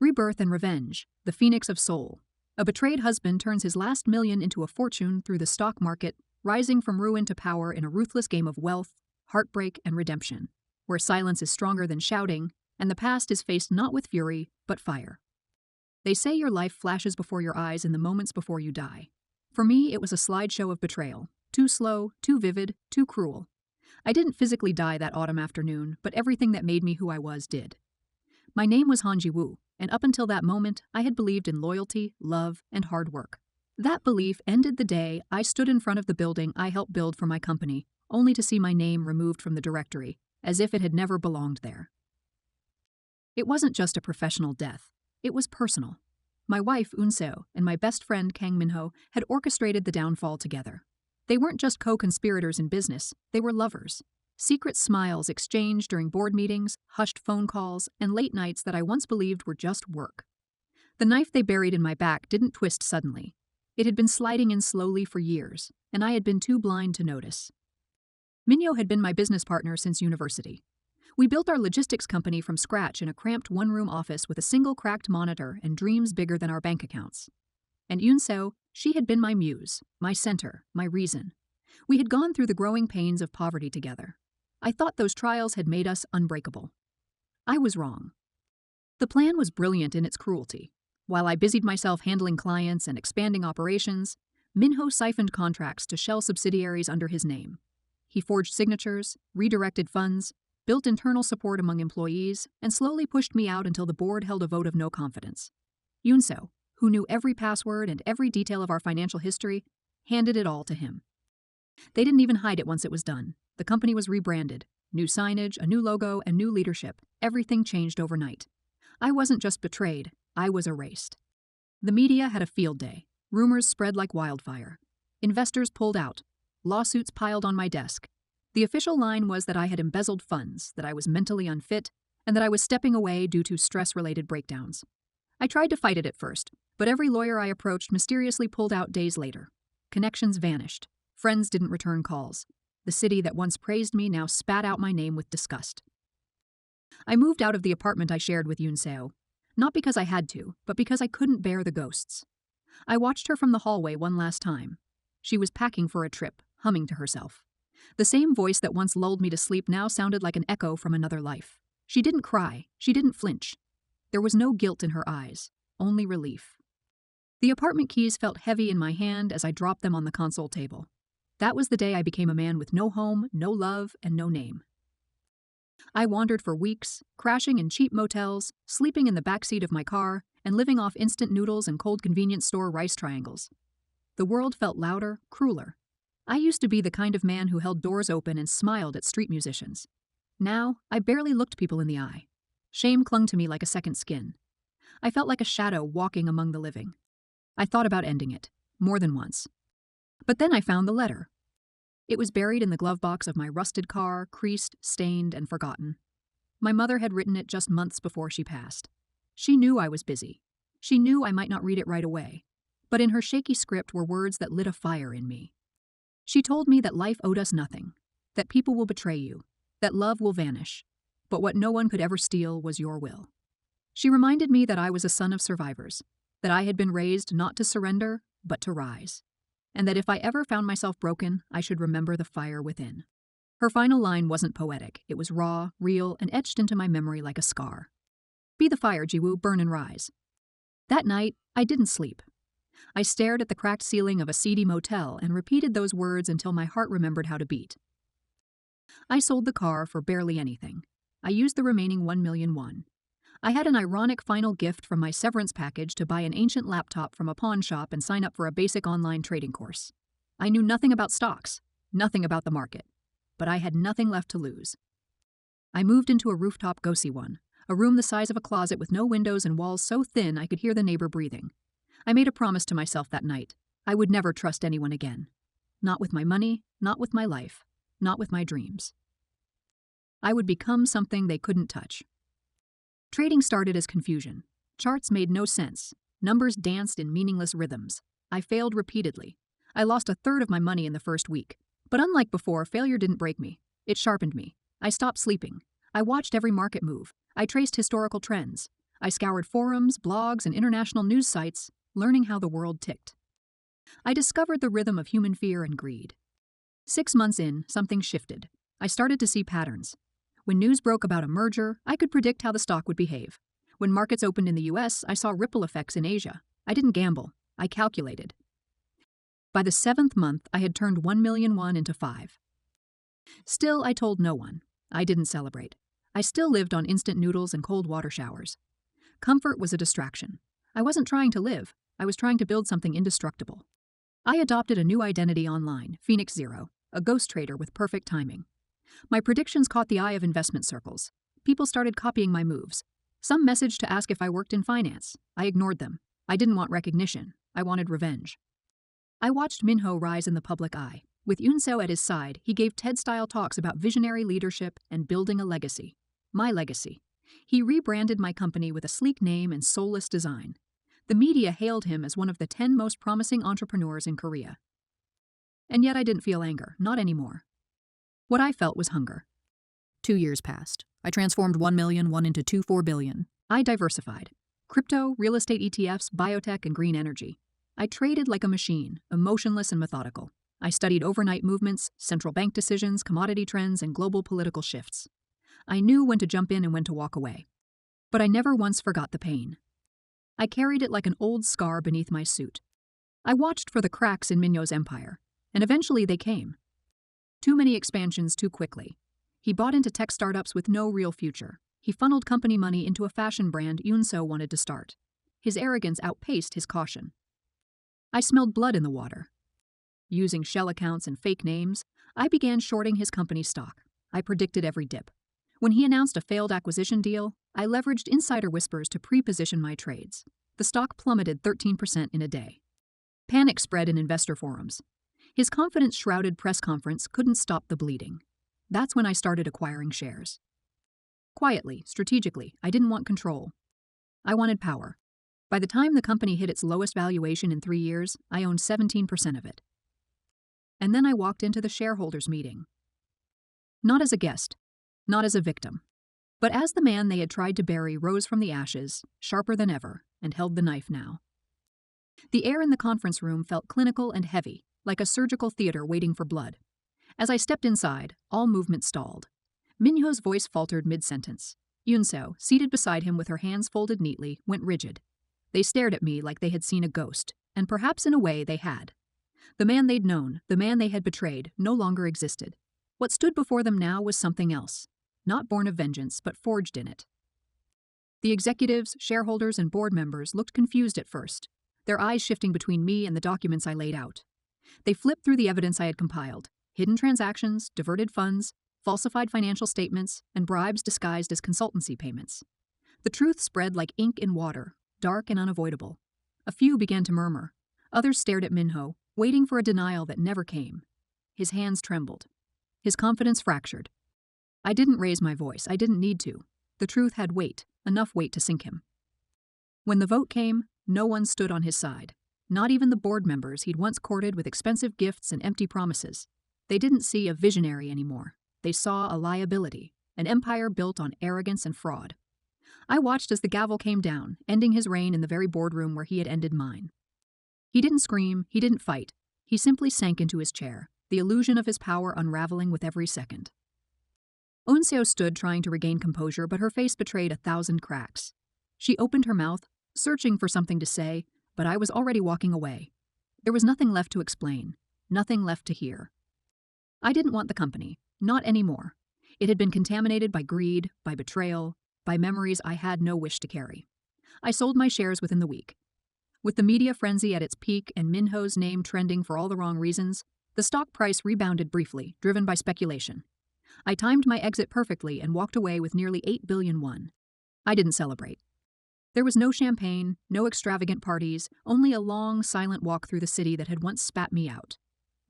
Rebirth and Revenge, the Phoenix of Seoul. A betrayed husband turns his last million into a fortune through the stock market, rising from ruin to power in a ruthless game of wealth, heartbreak, and redemption, where silence is stronger than shouting, and the past is faced not with fury, but fire. They say your life flashes before your eyes in the moments before you die. For me, it was a slideshow of betrayal, too slow, too vivid, too cruel. I didn't physically die that autumn afternoon, but everything that made me who I was did. My name was Han Ji-woo, and up until that moment, I had believed in loyalty, love, and hard work. That belief ended the day I stood in front of the building I helped build for my company, only to see my name removed from the directory, as if it had never belonged there. It wasn't just a professional death. It was personal. My wife, Eun-seo, and my best friend, Kang Min-ho, had orchestrated the downfall together. They weren't just co-conspirators in business, they were lovers. Secret smiles exchanged during board meetings, hushed phone calls, and late nights that I once believed were just work. The knife they buried in my back didn't twist suddenly. It had been sliding in slowly for years, and I had been too blind to notice. Minho had been my business partner since university. We built our logistics company from scratch in a cramped one-room office with a single cracked monitor and dreams bigger than our bank accounts. And Eun-seo, she had been my muse, my center, my reason. We had gone through the growing pains of poverty together. I thought those trials had made us unbreakable. I was wrong. The plan was brilliant in its cruelty. While I busied myself handling clients and expanding operations, Minho siphoned contracts to shell subsidiaries under his name. He forged signatures, redirected funds, built internal support among employees, and slowly pushed me out until the board held a vote of no confidence. Eun-seo, who knew every password and every detail of our financial history, handed it all to him. They didn't even hide it once it was done. The company was rebranded. New signage, a new logo, and new leadership. Everything changed overnight. I wasn't just betrayed, I was erased. The media had a field day. Rumors spread like wildfire. Investors pulled out. Lawsuits piled on my desk. The official line was that I had embezzled funds, that I was mentally unfit, and that I was stepping away due to stress-related breakdowns. I tried to fight it at first, but every lawyer I approached mysteriously pulled out days later. Connections vanished. Friends didn't return calls. The city that once praised me now spat out my name with disgust. I moved out of the apartment I shared with Eun-seo, not because I had to, but because I couldn't bear the ghosts. I watched her from the hallway one last time. She was packing for a trip, humming to herself. The same voice that once lulled me to sleep now sounded like an echo from another life. She didn't cry. She didn't flinch. There was no guilt in her eyes, only relief. The apartment keys felt heavy in my hand as I dropped them on the console table. That was the day I became a man with no home, no love, and no name. I wandered for weeks, crashing in cheap motels, sleeping in the backseat of my car, and living off instant noodles and cold convenience store rice triangles. The world felt louder, crueler. I used to be the kind of man who held doors open and smiled at street musicians. Now, I barely looked people in the eye. Shame clung to me like a second skin. I felt like a shadow walking among the living. I thought about ending it, more than once. But then I found the letter. It was buried in the glove box of my rusted car, creased, stained, and forgotten. My mother had written it just months before she passed. She knew I was busy. She knew I might not read it right away. But in her shaky script were words that lit a fire in me. She told me that life owed us nothing, that people will betray you, that love will vanish, but what no one could ever steal was your will. She reminded me that I was a son of survivors, that I had been raised not to surrender, but to rise, and that if I ever found myself broken, I should remember the fire within. Her final line wasn't poetic. It was raw, real, and etched into my memory like a scar. Be the fire, Ji-woo, burn and rise. That night, I didn't sleep. I stared at the cracked ceiling of a seedy motel and repeated those words until my heart remembered how to beat. I sold the car for barely anything. I used the remaining 1 million won. I had an ironic final gift from my severance package to buy an ancient laptop from a pawn shop and sign up for a basic online trading course. I knew nothing about stocks, nothing about the market, but I had nothing left to lose. I moved into a rooftop Gosi one, a room the size of a closet with no windows and walls so thin I could hear the neighbor breathing. I made a promise to myself that night. I would never trust anyone again. Not with my money, not with my life, not with my dreams. I would become something they couldn't touch. Trading started as confusion. Charts made no sense. Numbers danced in meaningless rhythms. I failed repeatedly. I lost a third of my money in the first week. But unlike before, failure didn't break me. It sharpened me. I stopped sleeping. I watched every market move. I traced historical trends. I scoured forums, blogs, and international news sites, learning how the world ticked. I discovered the rhythm of human fear and greed. 6 months in, something shifted. I started to see patterns. When news broke about a merger, I could predict how the stock would behave. When markets opened in the US, I saw ripple effects in Asia. I didn't gamble. I calculated. By the 7th month, I had turned 1,000,000 won into 5. Still, I told no one. I didn't celebrate. I still lived on instant noodles and cold water showers. Comfort was a distraction. I wasn't trying to live. I was trying to build something indestructible. I adopted a new identity online, Phoenix Zero, a ghost trader with perfect timing. My predictions caught the eye of investment circles. People started copying my moves. Some messaged to ask if I worked in finance. I ignored them. I didn't want recognition. I wanted revenge. I watched Minho rise in the public eye. With Yoon-seo at his side, he gave TED-style talks about visionary leadership and building a legacy. My legacy. He rebranded my company with a sleek name and soulless design. The media hailed him as one of the 10 most promising entrepreneurs in Korea. And yet I didn't feel anger, not anymore. What I felt was hunger. 2 years passed. I transformed 1,000,000 won into 24 billion. I diversified. Crypto, real estate ETFs, biotech, and green energy. I traded like a machine, emotionless and methodical. I studied overnight movements, central bank decisions, commodity trends, and global political shifts. I knew when to jump in and when to walk away. But I never once forgot the pain. I carried it like an old scar beneath my suit. I watched for the cracks in Minho's empire, and eventually they came. Too many expansions too quickly. He bought into tech startups with no real future. He funneled company money into a fashion brand Yoon-seo wanted to start. His arrogance outpaced his caution. I smelled blood in the water. Using shell accounts and fake names, I began shorting his company's stock. I predicted every dip. When he announced a failed acquisition deal, I leveraged insider whispers to pre-position my trades. The stock plummeted 13% in a day. Panic spread in investor forums. His confidence-shrouded press conference couldn't stop the bleeding. That's when I started acquiring shares. Quietly, strategically, I didn't want control. I wanted power. By the time the company hit its lowest valuation in 3 years, I owned 17% of it. And then I walked into the shareholders' meeting. Not as a guest, not as a victim, but as the man they had tried to bury rose from the ashes, sharper than ever, and held the knife now. The air in the conference room felt clinical and heavy, like a surgical theater waiting for blood. As I stepped inside, all movement stalled. Minho's voice faltered mid-sentence. Yoon-seo, seated beside him with her hands folded neatly, went rigid. They stared at me like they had seen a ghost, and perhaps in a way they had. The man they'd known, the man they had betrayed, no longer existed. What stood before them now was something else, not born of vengeance, but forged in it. The executives, shareholders, and board members looked confused at first, their eyes shifting between me and the documents I laid out. They flipped through the evidence I had compiled: hidden transactions, diverted funds, falsified financial statements, and bribes disguised as consultancy payments. The truth spread like ink in water, dark and unavoidable. A few began to murmur. Others stared at Minho, waiting for a denial that never came. His hands trembled. His confidence fractured. I didn't raise my voice. I didn't need to. The truth had weight, enough weight to sink him. When the vote came, no one stood on his side. Not even the board members he'd once courted with expensive gifts and empty promises. They didn't see a visionary anymore. They saw a liability, an empire built on arrogance and fraud. I watched as the gavel came down, ending his reign in the very boardroom where he had ended mine. He didn't scream, he didn't fight. He simply sank into his chair, the illusion of his power unraveling with every second. Yoon-seo stood trying to regain composure, but her face betrayed 1,000 cracks. She opened her mouth, searching for something to say, but I was already walking away. There was nothing left to explain, nothing left to hear. I didn't want the company, not anymore. It had been contaminated by greed, by betrayal, by memories I had no wish to carry. I sold my shares within the week. With the media frenzy at its peak and Minho's name trending for all the wrong reasons, the stock price rebounded briefly, driven by speculation. I timed my exit perfectly and walked away with nearly 8 billion won. I didn't celebrate. There was no champagne, no extravagant parties, only a long, silent walk through the city that had once spat me out.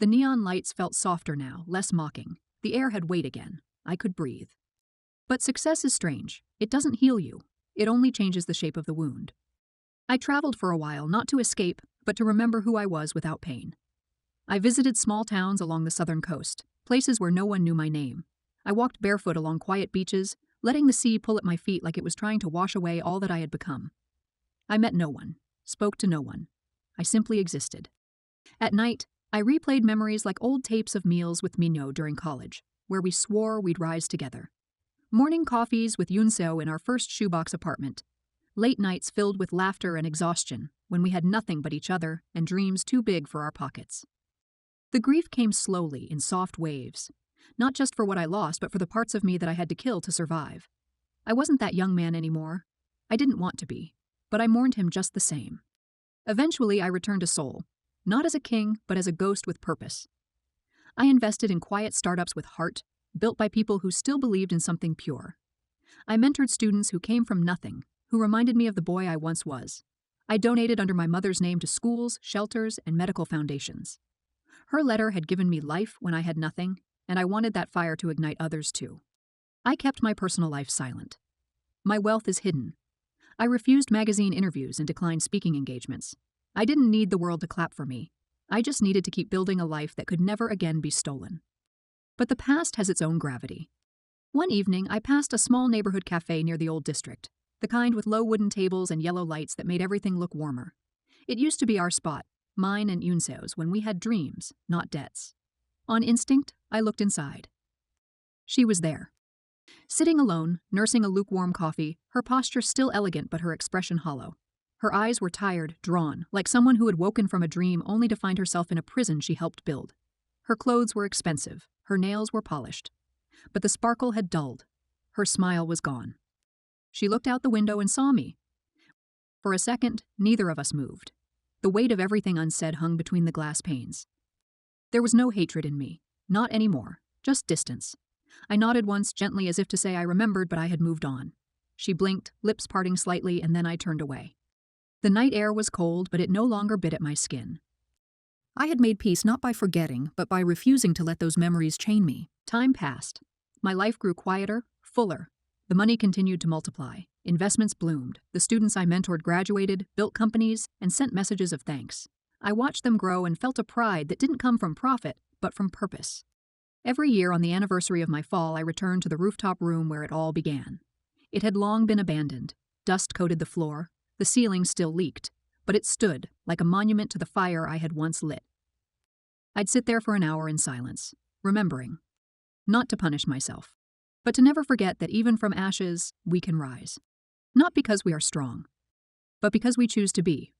The neon lights felt softer now, less mocking. The air had weight again. I could breathe. But success is strange. It doesn't heal you. It only changes the shape of the wound. I traveled for a while, not to escape, but to remember who I was without pain. I visited small towns along the southern coast, places where no one knew my name. I walked barefoot along quiet beaches, letting the sea pull at my feet like it was trying to wash away all that I had become. I met no one, spoke to no one. I simply existed. At night, I replayed memories like old tapes of meals with Minho during college, where we swore we'd rise together. Morning coffees with Yunseo in our first shoebox apartment. Late nights filled with laughter and exhaustion when we had nothing but each other and dreams too big for our pockets. The grief came slowly in soft waves, not just for what I lost but for the parts of me that I had to kill to survive. I wasn't that young man anymore. I didn't want to be, but I mourned him just the same. Eventually, I returned to Seoul, not as a king but as a ghost with purpose. I invested in quiet startups with heart, built by people who still believed in something pure. I mentored students who came from nothing, who reminded me of the boy I once was. I donated under my mother's name to schools, shelters, and medical foundations. Her letter had given me life when I had nothing, and I wanted that fire to ignite others too. I kept my personal life silent. My wealth is hidden. I refused magazine interviews and declined speaking engagements. I didn't need the world to clap for me. I just needed to keep building a life that could never again be stolen. But the past has its own gravity. One evening, I passed a small neighborhood cafe near the old district, the kind with low wooden tables and yellow lights that made everything look warmer. It used to be our spot, mine and Yunseo's, when we had dreams, not debts. On instinct, I looked inside. She was there. Sitting alone, nursing a lukewarm coffee, her posture still elegant but her expression hollow. Her eyes were tired, drawn, like someone who had woken from a dream only to find herself in a prison she helped build. Her clothes were expensive, her nails were polished. But the sparkle had dulled. Her smile was gone. She looked out the window and saw me. For a second, neither of us moved. The weight of everything unsaid hung between the glass panes. There was no hatred in me, not anymore, just distance. I nodded once gently as if to say I remembered, but I had moved on. She blinked, lips parting slightly, and then I turned away. The night air was cold, but it no longer bit at my skin. I had made peace not by forgetting, but by refusing to let those memories chain me. Time passed. My life grew quieter, fuller. The money continued to multiply. Investments bloomed. The students I mentored graduated, built companies, and sent messages of thanks. I watched them grow and felt a pride that didn't come from profit, but from purpose. Every year on the anniversary of my fall, I returned to the rooftop room where it all began. It had long been abandoned. Dust coated the floor. The ceiling still leaked, but it stood like a monument to the fire I had once lit. I'd sit there for an hour in silence, remembering. Not to punish myself, but to never forget that even from ashes, we can rise. Not because we are strong, but because we choose to be.